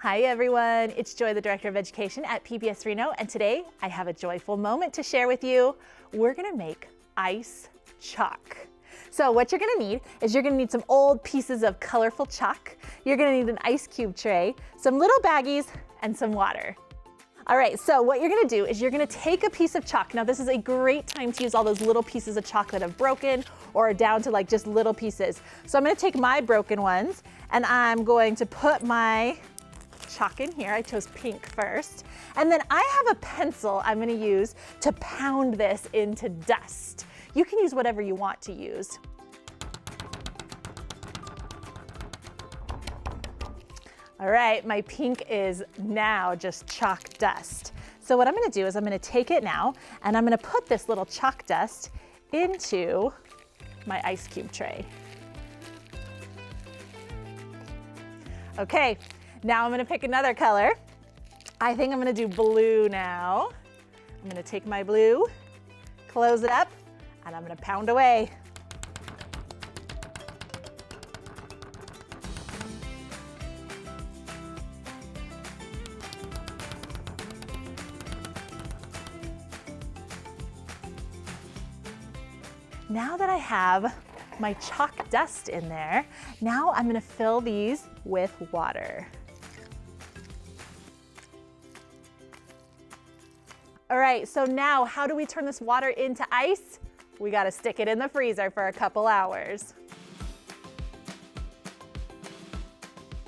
Hi everyone, it's Joy, the Director of Education at PBS Reno, and today I have a joyful moment to share with you. We're gonna make ice chalk. So what you're gonna need is you're gonna need some old pieces of colorful chalk. You're gonna need an ice cube tray, some little baggies, and some water. All right, so what you're gonna do is you're gonna take a piece of chalk. Now this is a great time to use all those little pieces of chalk that have broken or are down to like just little pieces. So I'm gonna take my broken ones and I'm going to put my chalk in here. I chose pink first. And then I have a pencil I'm gonna use to pound this into dust. You can use whatever you want to use. All right, my pink is now just chalk dust. So what I'm gonna do is I'm gonna take it now and I'm gonna put this little chalk dust into my ice cube tray. Okay, now I'm gonna pick another color. I think I'm gonna do blue now. I'm gonna take my blue, close it up, and I'm gonna pound away. Now that I have my chalk dust in there, now I'm gonna fill these with water. All right, so now how do we turn this water into ice? We gotta stick it in the freezer for a couple hours.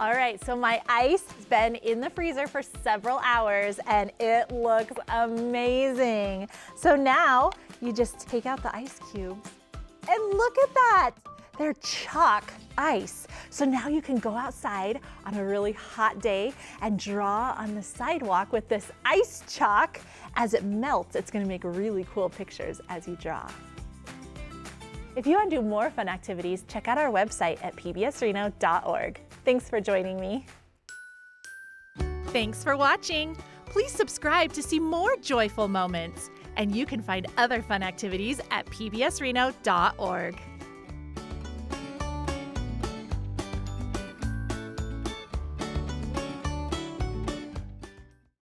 All right, so my ice has been in the freezer for several hours and it looks amazing. So now you just take out the ice cubes and look at that. They're chalk ice. So now you can go outside on a really hot day and draw on the sidewalk with this ice chalk. As it melts, it's gonna make really cool pictures as you draw. If you want to do more fun activities, check out our website at pbsreno.org. Thanks for joining me. Thanks for watching. Please subscribe to see more joyful moments. And you can find other fun activities at pbsreno.org.